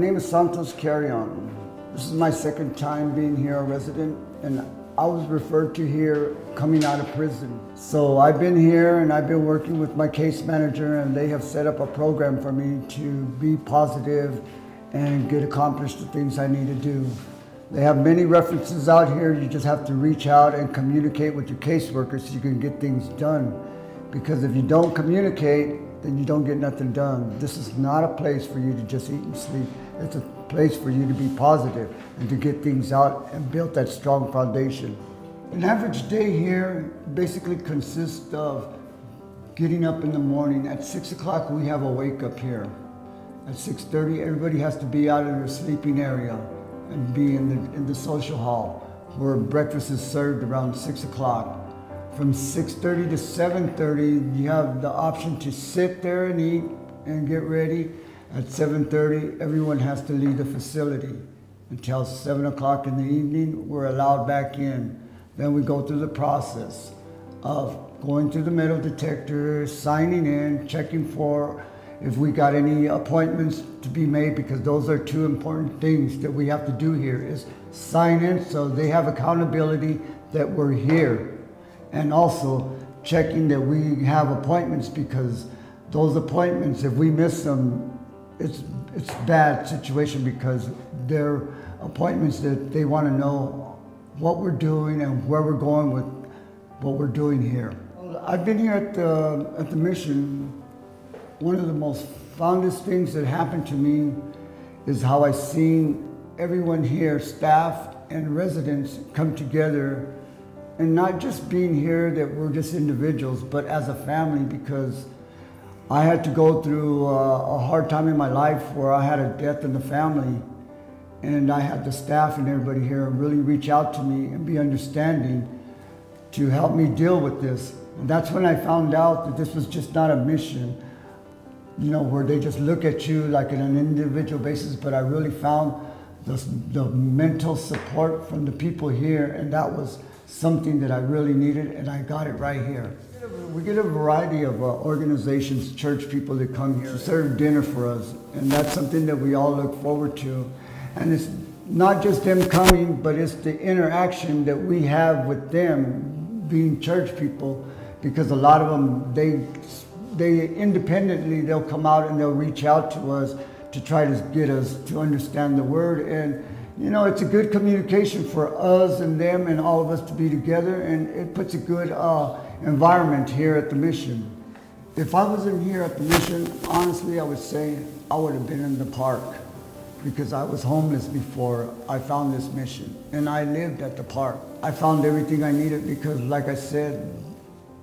name is Santos. This is my second time being here a resident, and I was referred to here coming out of prison. So I've been here and I've been working with my case manager, and they have set up a program for me to be positive and get accomplished the things I need to do. They have many references out here. You just have to reach out and communicate with your caseworkers so you can get things done. Because if you don't communicate, then you don't get nothing done. This is not a place for you to just eat and sleep. It's a place for you to be positive and to get things out and build that strong foundation. An average day here basically consists of getting up in the morning. At 6 o'clock, we have a wake up here. At 6:30, everybody has to be out in their sleeping area and be in the social hall where breakfast is served around 6 o'clock. From 6:30 to 7:30, you have the option to sit there and eat and get ready. At 7:30, everyone has to leave the facility. Until 7 o'clock in the evening, we're allowed back in. Then we go through the process of going through the metal detector, signing in, checking for if we got any appointments to be made, because those are two important things that we have to do here, is sign in so they have accountability that we're here. And also checking that we have appointments, because those appointments, if we miss them, it's a bad situation, because they're appointments that they want to know what we're doing and where we're going with what we're doing here. I've been here at the mission. One of the most fondest things that happened to me is how I seen everyone here, staff and residents, come together, and not just being here that we're just individuals, but as a family, because I had to go through a hard time in my life where I had a death in the family, and I had the staff and everybody here really reach out to me and be understanding to help me deal with this. And that's when I found out that this was just not a mission, you know, where they just look at you like on an individual basis, but I really found the mental support from the people here, and that was something that I really needed, and I got it right here. We get a variety of organizations, church people that come here to serve dinner for us, and that's something that we all look forward to. And it's not just them coming, but it's the interaction that we have with them, being church people, because a lot of them, they independently, they'll come out and they'll reach out to us to try to get us to understand the word. And you know, it's a good communication for us and them and all of us to be together, and it puts a good environment here at the mission. If I wasn't here at the mission, honestly, I would say I would have been in the park, because I was homeless before I found this mission, and I lived at the park. I found everything I needed because, like I said,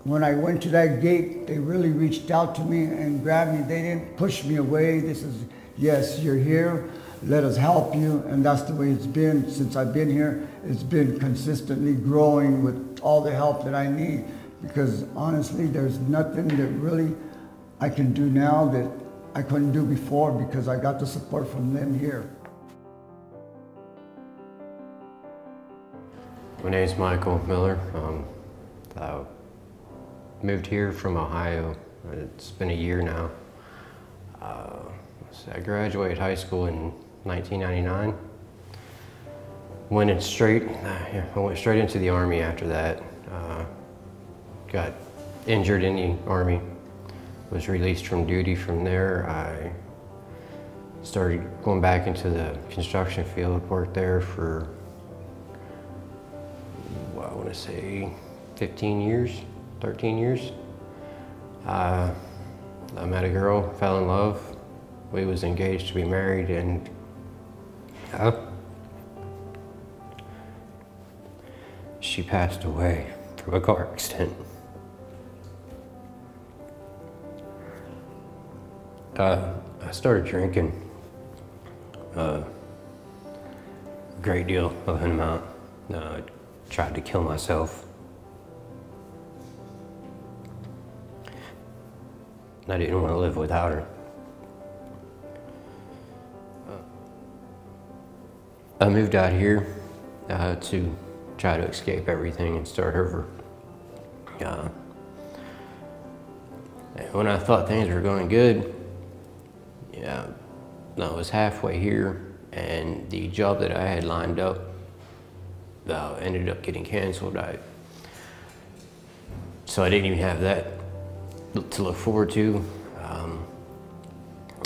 when I went to that gate, they really reached out to me and grabbed me. They didn't push me away. This is, yes, you're here. Let us help you, and that's the way it's been since I've been here. It's been consistently growing with all the help that I need, because honestly, there's nothing that really I can do now that I couldn't do before, because I got the support from them here. My name is Michael Miller. I moved here from Ohio. It's been a year now. I graduated high school in 1999. I went straight into the Army after that. Got injured in the Army, was released from duty. From there, I started going back into the construction field, worked there for, well, I want to say 15 years, 13 years. I met a girl, fell in love. We was engaged to be married, and she passed away from a car accident. I started drinking a great deal of an amount. I tried to kill myself. I didn't want to live without her. I moved out here to try to escape everything and start over. When I thought things were going good, I was halfway here, and the job that I had lined up ended up getting canceled. So I didn't even have that to look forward to.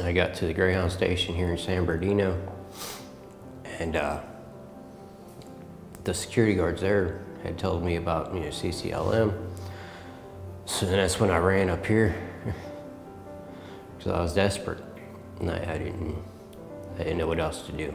I got to the Greyhound station here in San Bernardino, and the security guards there had told me about, CCLM. So that's when I ran up here, because I was desperate, and I didn't know what else to do.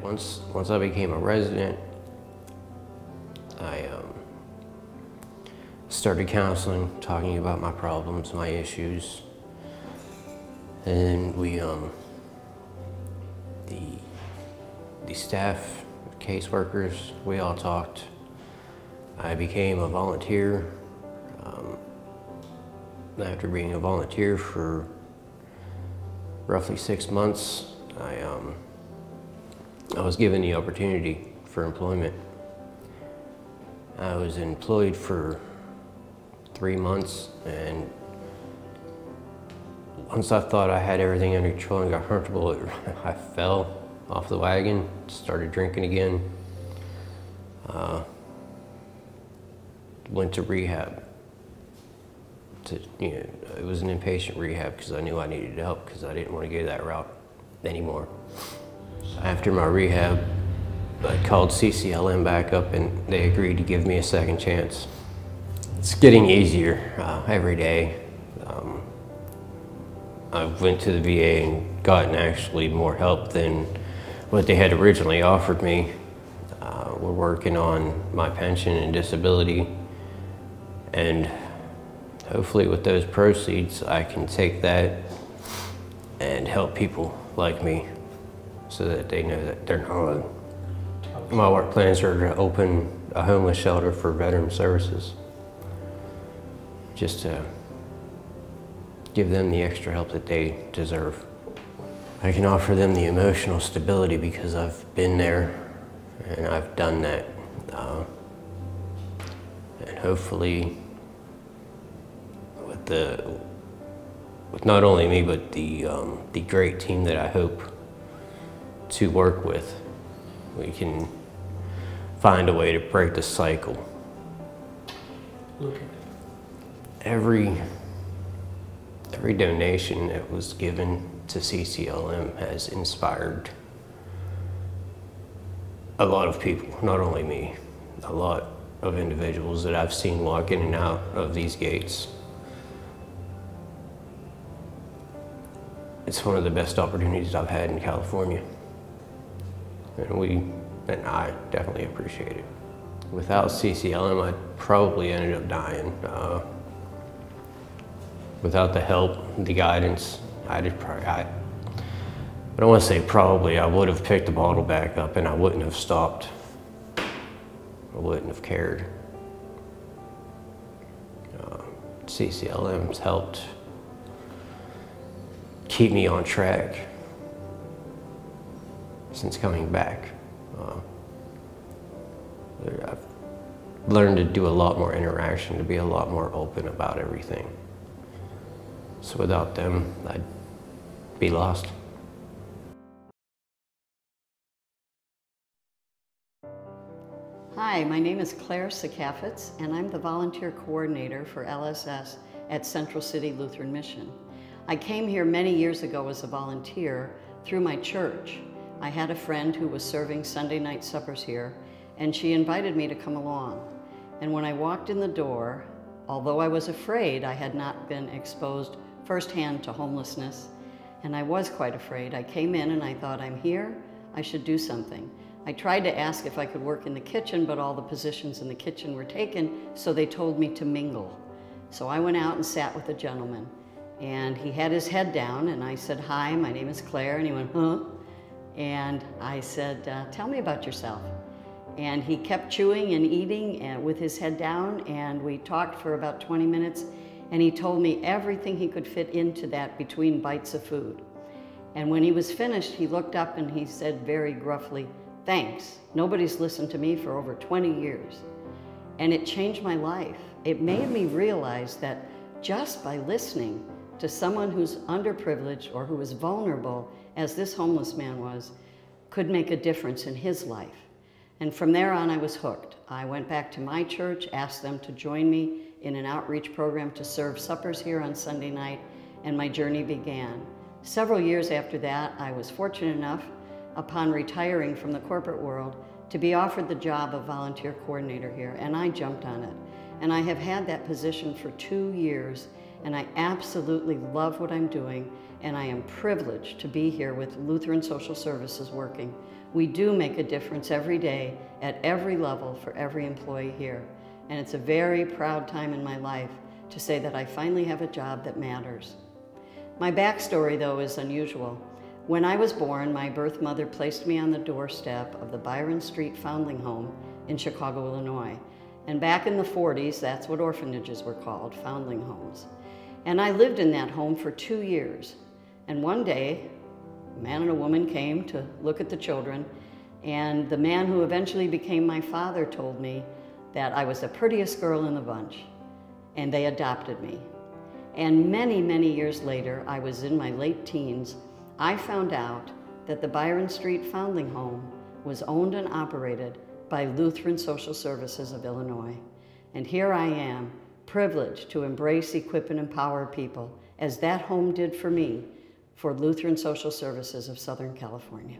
Once I became a resident, I started counseling, talking about my problems, my issues, and we, the staff, caseworkers, we all talked. I became a volunteer. After being a volunteer for roughly 6 months, I was given the opportunity for employment. I was employed for 3 months, and once I thought I had everything under control and got comfortable, I fell off the wagon, started drinking again, went to rehab. It was an inpatient rehab because I knew I needed help because I didn't want to go that route anymore. After my rehab, I called CCLM back up and they agreed to give me a second chance. It's getting easier every day. I went to the VA and gotten actually more help than what they had originally offered me. We're working on my pension and disability, and hopefully with those proceeds, I can take that and help people like me so that they know that they're not alone. My work plans are to open a homeless shelter for veteran services, just to give them the extra help that they deserve. I can offer them the emotional stability because I've been there and I've done that. And hopefully with not only me, but the great team that I hope to work with, we can find a way to break the cycle. Every donation that was given to CCLM has inspired a lot of people, not only me, a lot of individuals that I've seen walk in and out of these gates. It's one of the best opportunities I've had in California, and I definitely appreciate it. Without CCLM, I probably ended up dying. Without the help, the guidance, I don't want to say probably, I would have picked the bottle back up and I wouldn't have stopped. I wouldn't have cared. CCLM's helped keep me on track since coming back. I've learned to do a lot more interaction, to be a lot more open about everything. So without them, I'd be lost. Hi, my name is Clare, and I'm the volunteer coordinator for LSS at Central City Lutheran Mission. I came here many years ago as a volunteer through my church. I had a friend who was serving Sunday night suppers here, and she invited me to come along. And when I walked in the door, although I was afraid, I had not been exposed firsthand to homelessness, and I was quite afraid. I came in and I thought, I'm here, I should do something. I tried to ask if I could work in the kitchen, but all the positions in the kitchen were taken, so they told me to mingle. So I went out and sat with a gentleman, and he had his head down, and I said, hi, my name is Claire, and he went, huh? And I said, tell me about yourself. And he kept chewing and eating with his head down, and we talked for about 20 minutes, and he told me everything he could fit into that between bites of food. And when he was finished, he looked up and he said very gruffly, thanks. Nobody's listened to me for over 20 years. And it changed my life. It made me realize that just by listening to someone who's underprivileged or who is vulnerable as this homeless man was, could make a difference in his life. And from there on, I was hooked. I went back to my church, asked them to join me in an outreach program to serve suppers here on Sunday night, and my journey began. Several years after that, I was fortunate enough, upon retiring from the corporate world, to be offered the job of volunteer coordinator here, and I jumped on it. And I have had that position for 2 years, and I absolutely love what I'm doing, and I am privileged to be here with Lutheran Social Services working. We do make a difference every day at every level for every employee here, and it's a very proud time in my life to say that I finally have a job that matters. My backstory, though, is unusual. When I was born, my birth mother placed me on the doorstep of the Byron Street Foundling Home in Chicago, Illinois. And back in the 40s, that's what orphanages were called, foundling homes. And I lived in that home for 2 years. And one day, a man and a woman came to look at the children, and the man who eventually became my father told me that I was the prettiest girl in the bunch, and they adopted me. And many, many years later, I was in my late teens, I found out that the Byron Street Foundling Home was owned and operated by Lutheran Social Services of Illinois. And here I am, privileged to embrace, equip, and empower people, as that home did for me, for Lutheran Social Services of Southern California.